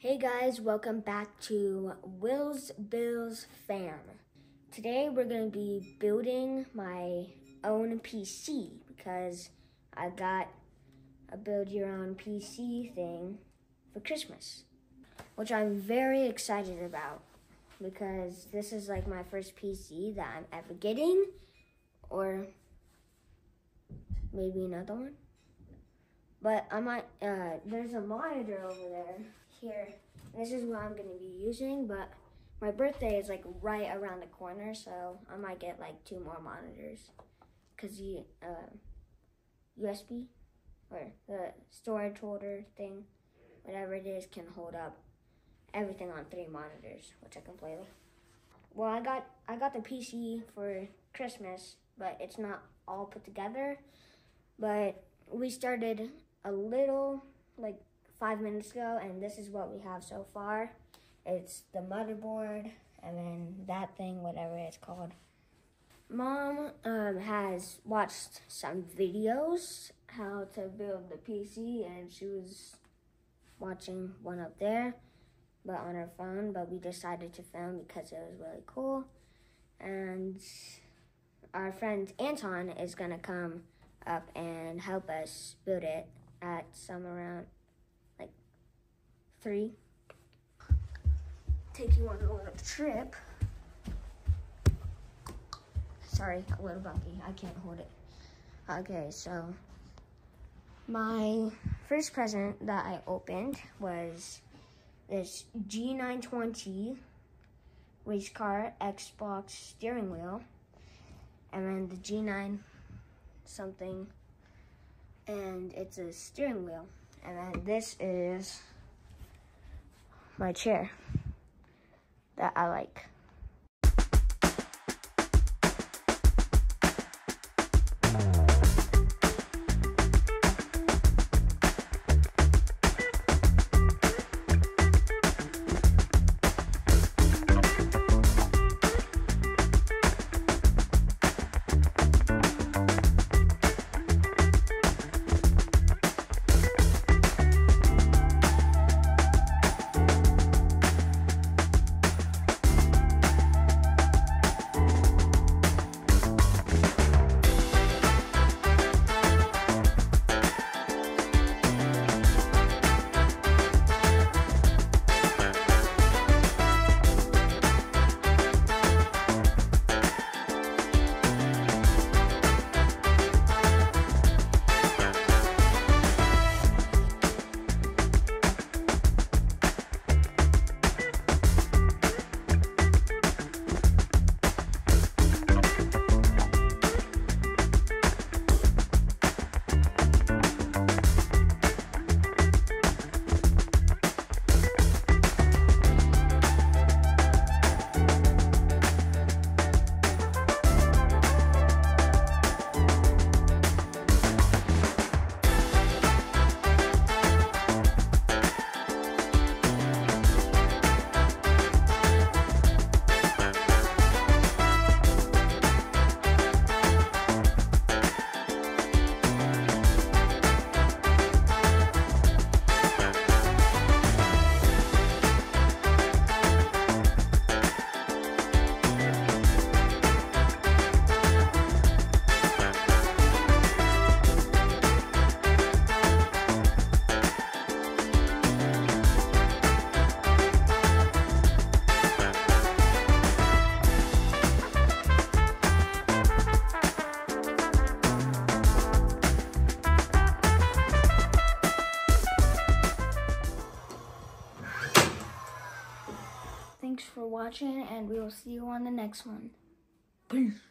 Hey guys, welcome back to Will's Bills Fam. Today we're going to be building my own PC because I got a build your own PC thing for Christmas, which I'm very excited about because this is like my first PC that I'm ever getting, or maybe another one. But I might, there's a monitor over there. Here, this is what I'm going to be using, but my birthday is like right around the corner, so I might get like 2 more monitors because the USB or the storage holder thing, whatever it is, can hold up everything on 3 monitors, which I can play with. Well, I got the PC for Christmas, but it's not all put together. But we started a little, like 5 minutes ago, and this is what we have so far. It's the motherboard and then that thing, whatever it's called. Mom has watched some videos how to build the PC, and she was watching one up there, but on her phone, but we decided to film because it was really cool. And our friend Anton is gonna come up and help us build it at some around 3. Take you on a little trip. Sorry, a little bumpy. I can't hold it. Okay, so my first present that I opened was this G920 race car Xbox steering wheel, and then the G9 something, and it's a steering wheel. And then this is my chair that I like. Thanks for watching, and we will see you on the next one. Peace.